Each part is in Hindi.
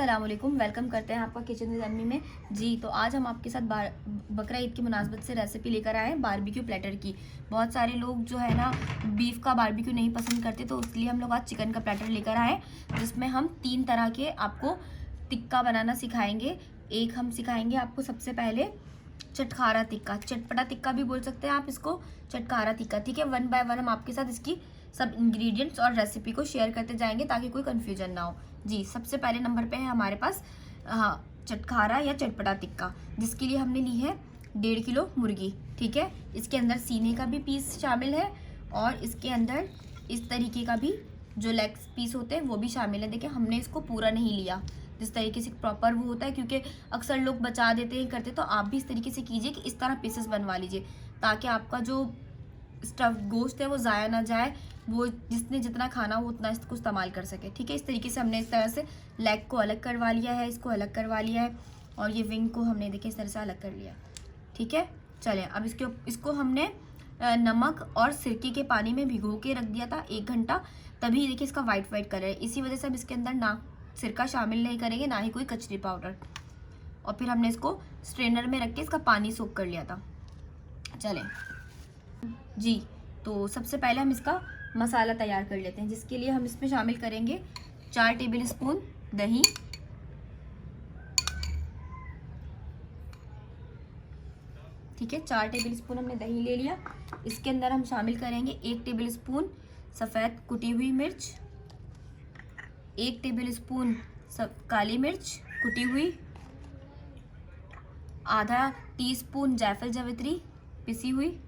अस्सलाम वालेकुम, वेलकम करते हैं आपका किचन विद अम्मी में। जी तो आज हम आपके साथ बकरा ईद की मुनासबत से रेसिपी लेकर आए हैं बारबेक्यू प्लेटर की। बहुत सारे लोग जो है ना बीफ का बारबेक्यू नहीं पसंद करते, तो इसलिए हम लोग आज चिकन का प्लेटर लेकर आए जिसमें हम 3 तरह के आपको टिक्का बनाना सिखाएंगे। एक हम सिखाएंगे आपको सबसे पहले चटखारा टिक्का, चटपटा टिक्का भी बोल सकते हैं आप इसको, चटखारा टिक्का। ठीक है, 1 बाय 1 हम आपके साथ इसकी सब इंग्रेडिएंट्स और रेसिपी को शेयर करते जाएंगे ताकि कोई कंफ्यूजन ना हो। जी, सबसे पहले नंबर पे है हमारे पास चटखारा या चटपटा टिक्का, जिसके लिए हमने ली है 1.5 किलो मुर्गी। ठीक है, इसके अंदर सीने का भी पीस शामिल है और इसके अंदर इस तरीके का भी जो लेग पीस होते हैं वो भी शामिल है। देखिए, हमने इसको पूरा नहीं लिया जिस तरीके से प्रॉपर वो होता है, क्योंकि अक्सर लोग बचा देते हैं करते, तो आप भी इस तरीके से कीजिए कि इस तरह पीसेस बनवा लीजिए ताकि आपका जो स्टफ गोश्त है वो ज़ाया ना जाए, वो जिसने जितना खाना हो उतना इसको इस्तेमाल कर सके। ठीक है, इस तरीके से हमने इस तरह से लेग को अलग करवा लिया है, इसको अलग करवा लिया है और ये विंग को हमने देखिए इस तरह से अलग कर लिया। ठीक है, चलें अब इसको हमने नमक और सिरके के पानी में भिगो के रख दिया था 1 घंटा, तभी देखिए इसका वाइट कलर है। इसी वजह से हम इसके अंदर ना सिरका शामिल नहीं करेंगे, ना ही कोई कचरी पाउडर। और फिर हमने इसको स्ट्रेनर में रख के इसका पानी सोख कर लिया था। चलें जी, तो सबसे पहले हम इसका मसाला तैयार कर लेते हैं, जिसके लिए हम इसमें शामिल करेंगे 4 टेबल स्पून दही, ठीक है 4 टेबल स्पून हमने दही ले लिया। इसके अंदर हम शामिल करेंगे 1 टेबल स्पून सफ़ेद कुटी हुई मिर्च, 1 टेबल स्पून काली मिर्च कुटी हुई, आधा टीस्पून जायफल जावित्री पिसी हुई,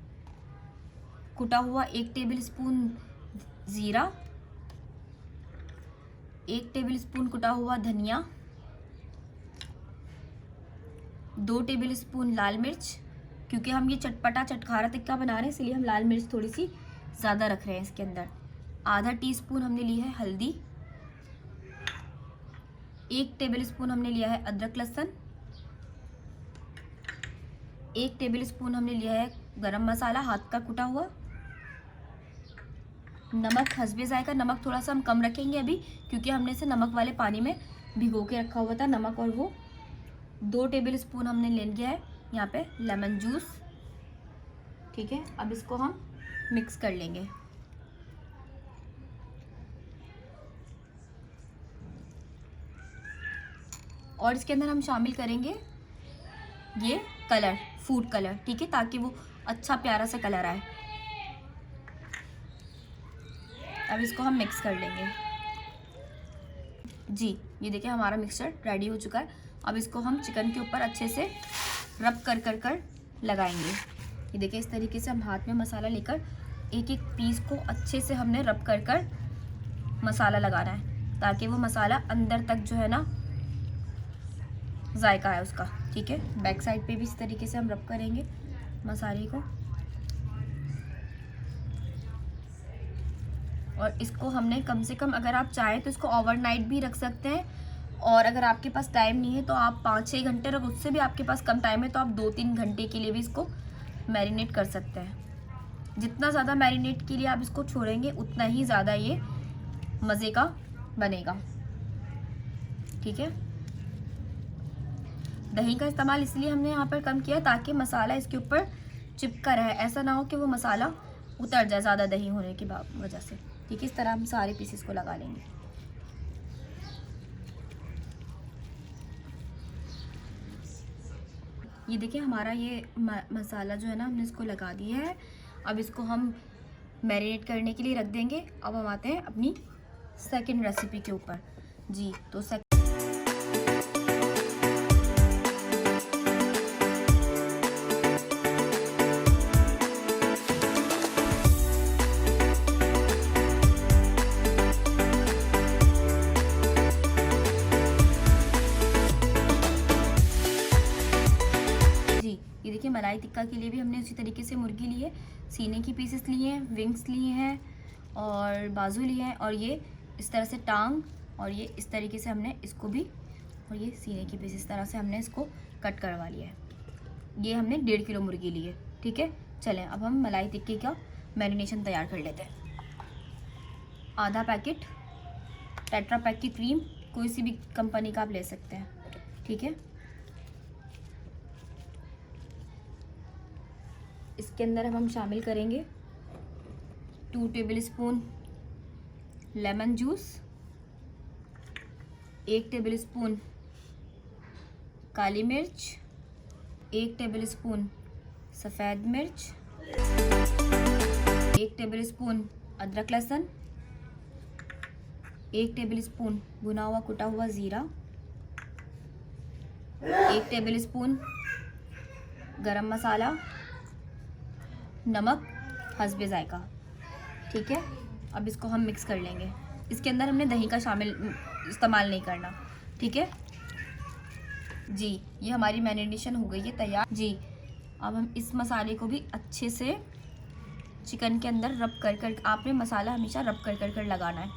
कुटा हुआ 1 टेबल स्पून ज़ीरा, 1 टेबल स्पून कुटा हुआ धनिया, 2 टेबल स्पून लाल मिर्च, क्योंकि हम ये चटपटा चटखारा टिक्का बना रहे हैं इसलिए हम लाल मिर्च थोड़ी सी ज़्यादा रख रहे हैं इसके अंदर। आधा टीस्पून हमने ली है हल्दी, 1 टेबल स्पून हमने लिया है अदरक लहसुन, 1 टेबल स्पून हमने लिया है गरम मसाला हाथ का कुटा हुआ, नमक हस्बे जायका। नमक थोड़ा सा हम कम रखेंगे अभी, क्योंकि हमने इसे नमक वाले पानी में भिगो के रखा हुआ था नमक, और वो 2 टेबल स्पून हमने ले लिया है यहाँ पे लेमन जूस। ठीक है, अब इसको हम मिक्स कर लेंगे। और इसके अंदर हम शामिल करेंगे ये कलर, फूड कलर, ठीक है, ताकि वो अच्छा प्यारा सा कलर आए। अब इसको हम मिक्स कर लेंगे। जी, ये देखिए हमारा मिक्सचर रेडी हो चुका है। अब इसको हम चिकन के ऊपर अच्छे से रब कर लगाएंगे। ये देखिए इस तरीके से हम हाथ में मसाला लेकर एक एक पीस को अच्छे से हमने रब कर मसाला लगाना है, ताकि वो मसाला अंदर तक जो है ना जायका है उसका। ठीक है, बैक साइड पे भी इस तरीके से हम रब करेंगे मसाले को, और इसको हमने कम से कम, अगर आप चाहें तो इसको ओवरनाइट भी रख सकते हैं, और अगर आपके पास टाइम नहीं है तो आप 5-6 घंटे, और उससे भी आपके पास कम टाइम है तो आप 2-3 घंटे के लिए भी इसको मैरिनेट कर सकते हैं। जितना ज़्यादा मैरिनेट के लिए आप इसको छोड़ेंगे उतना ही ज़्यादा ये मज़े का बनेगा। ठीक है, दही का इस्तेमाल इसलिए हमने यहाँ पर कम किया ताकि मसाला इसके ऊपर चिपका रहे, ऐसा ना हो कि वो मसाला उतर जाए ज़्यादा दही होने की वजह से। ठीक है, इस तरह हम सारे पीसेस को लगा लेंगे। ये देखिए हमारा ये मसाला जो है ना हमने इसको लगा दिया है। अब इसको हम मैरिनेट करने के लिए रख देंगे। अब हम आते हैं अपनी सेकंड रेसिपी के ऊपर। जी, तो ये देखिए मलाई टिक्का के लिए भी हमने उसी तरीके से मुर्गी ली है, सीने की पीसेस लिए हैं, विंग्स लिए हैं और बाजू लिए हैं, और ये इस तरह से टांग, और ये इस तरीके से हमने इसको भी, और ये सीने की पीस इस तरह से हमने इसको कट करवा लिया है। ये हमने 1.5 किलो मुर्गी ली है। ठीक है, चलें अब हम मलाई टिक्के का मैरिनेशन तैयार कर लेते हैं। आधा पैकेट टेट्रा पैक की क्रीम, कोई सी भी कंपनी का आप ले सकते हैं, ठीक है। इसके अंदर हम शामिल करेंगे 2 टेबलस्पून लेमन जूस, 1 टेबलस्पून काली मिर्च, 1 टेबलस्पून सफ़ेद मिर्च, 1 टेबलस्पून अदरक लहसुन, 1 टेबलस्पून भुना हुआ कुटा हुआ ज़ीरा, 1 टेबलस्पून गरम मसाला, नमक हस्बे जायका, ठीक है। अब इसको हम मिक्स कर लेंगे। इसके अंदर हमने दही का इस्तेमाल नहीं करना, ठीक है जी। ये हमारी मैरिनेशन हो गई है तैयार जी। अब हम इस मसाले को भी अच्छे से चिकन के अंदर रब कर आपने मसाला हमेशा रब कर लगाना है।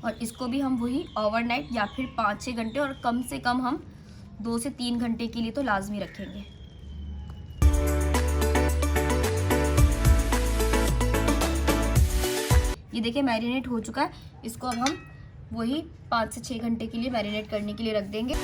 और इसको भी हम वही ओवरनाइट या फिर 5-6 घंटे और कम से कम हम 2 से 3 घंटे के लिए तो लाजमी रखेंगे। ये देखिए मैरिनेट हो चुका है। इसको अब हम वही 5 से 6 घंटे के लिए मैरिनेट करने के लिए रख देंगे।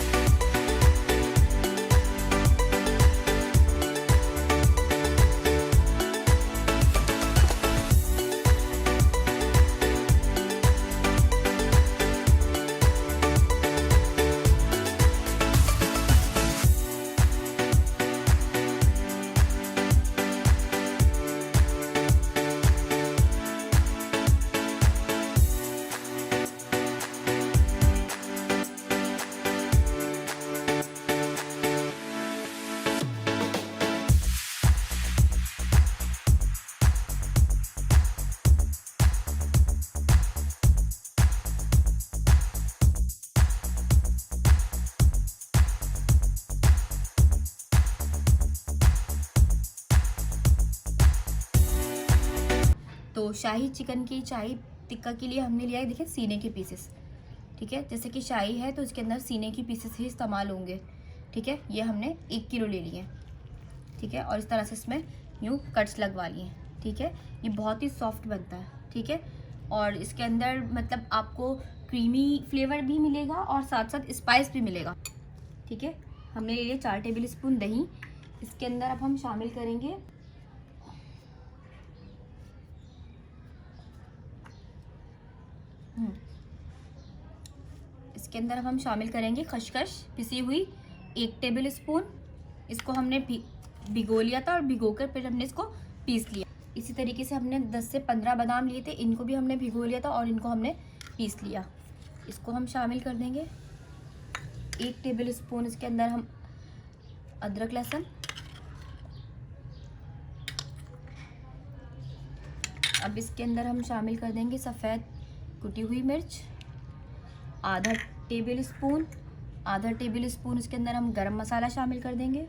तो शाही चिकन की शाही टिक्का के लिए हमने लिया है, देखिए सीने के पीसेस, ठीक है। जैसे कि शाही है तो इसके अंदर सीने की पीसेस ही इस्तेमाल होंगे, ठीक है। ये हमने 1 किलो ले लिए, ठीक है। और इस तरह से इसमें यूँ कट्स लगवा लिए, ठीक है। ये बहुत ही सॉफ्ट बनता है, ठीक है। और इसके अंदर मतलब आपको क्रीमी फ्लेवर भी मिलेगा और साथ साथ स्पाइस भी मिलेगा, ठीक है। हमने ले लिया 4 टेबलस्पून दही। इसके अंदर अब हम शामिल करेंगे इसके अंदर अब हम शामिल करेंगे खसखस पिसी हुई 1 टेबलस्पून। इसको हमने भिगो लिया था और भिगोकर फिर हमने इसको पीस लिया। इसी तरीके से हमने 10 से 15 बादाम लिए थे, इनको भी हमने भिगो लिया था और इनको हमने पीस लिया। इसको हम शामिल कर देंगे 1 टेबलस्पून। इसके अंदर हम अदरक लहसुन, अब इसके अंदर हम शामिल कर देंगे सफ़ेद कुटी हुई मिर्च, आधा टेबलस्पून इसके अंदर हम गरम मसाला शामिल कर देंगे।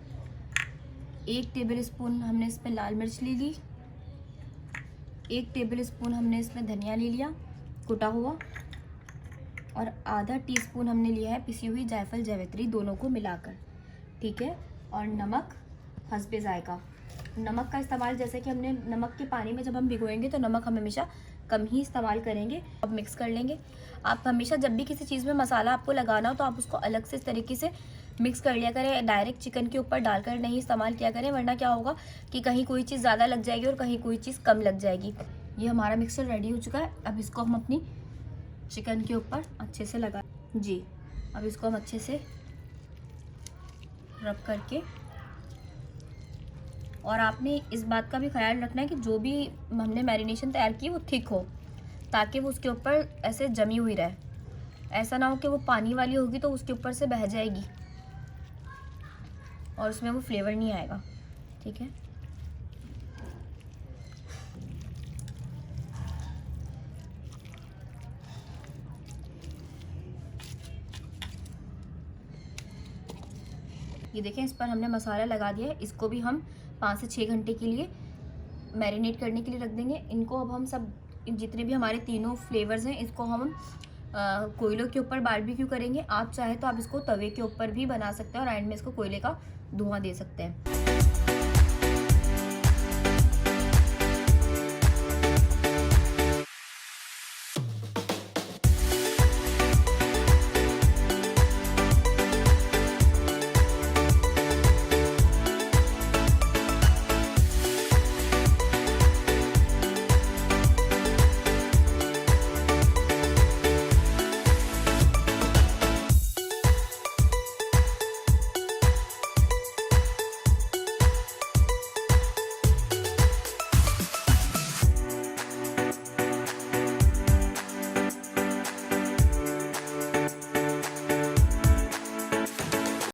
1 टेबलस्पून हमने इसमें लाल मिर्च ले ली, 1 टेबलस्पून हमने इसमें धनिया ले लिया कुटा हुआ, और आधा टीस्पून हमने लिया है पिसी हुई जायफल जावित्री, दोनों को मिलाकर, ठीक है। और नमक हस्बे जायका। नमक का इस्तेमाल जैसे कि हमने नमक के पानी में जब हम भिगोएंगे तो नमक हम हमेशा कम ही इस्तेमाल करेंगे। अब मिक्स कर लेंगे। आप हमेशा जब भी किसी चीज़ में मसाला आपको लगाना हो तो आप उसको अलग से इस तरीके से मिक्स कर लिया करें, डायरेक्ट चिकन के ऊपर डालकर नहीं इस्तेमाल किया करें, वरना क्या होगा कि कहीं कोई चीज़ ज़्यादा लग जाएगी और कहीं कोई चीज़ कम लग जाएगी। ये हमारा मिक्सचर रेडी हो चुका है। अब इसको हम अपनी चिकन के ऊपर अच्छे से लगा जी। अब इसको हम अच्छे से रब करके, और आपने इस बात का भी ख्याल रखना है कि जो भी हमने मैरिनेशन तैयार की वो थिक हो, ताकि वो उसके ऊपर ऐसे जमी हुई रहे। ऐसा ना हो कि वो पानी वाली होगी तो उसके ऊपर से बह जाएगी और उसमें वो फ्लेवर नहीं आएगा, ठीक है। ये देखें, इस पर हमने मसाला लगा दिया है। इसको भी हम 5 से 6 घंटे के लिए मैरिनेट करने के लिए रख देंगे। इनको अब हम सब जितने भी हमारे तीनों फ्लेवर्स हैं इसको हम कोयलों के ऊपर बारबेक्यू करेंगे। आप चाहे तो आप इसको तवे के ऊपर भी बना सकते हैं और एंड में इसको कोयले का धुआं दे सकते हैं।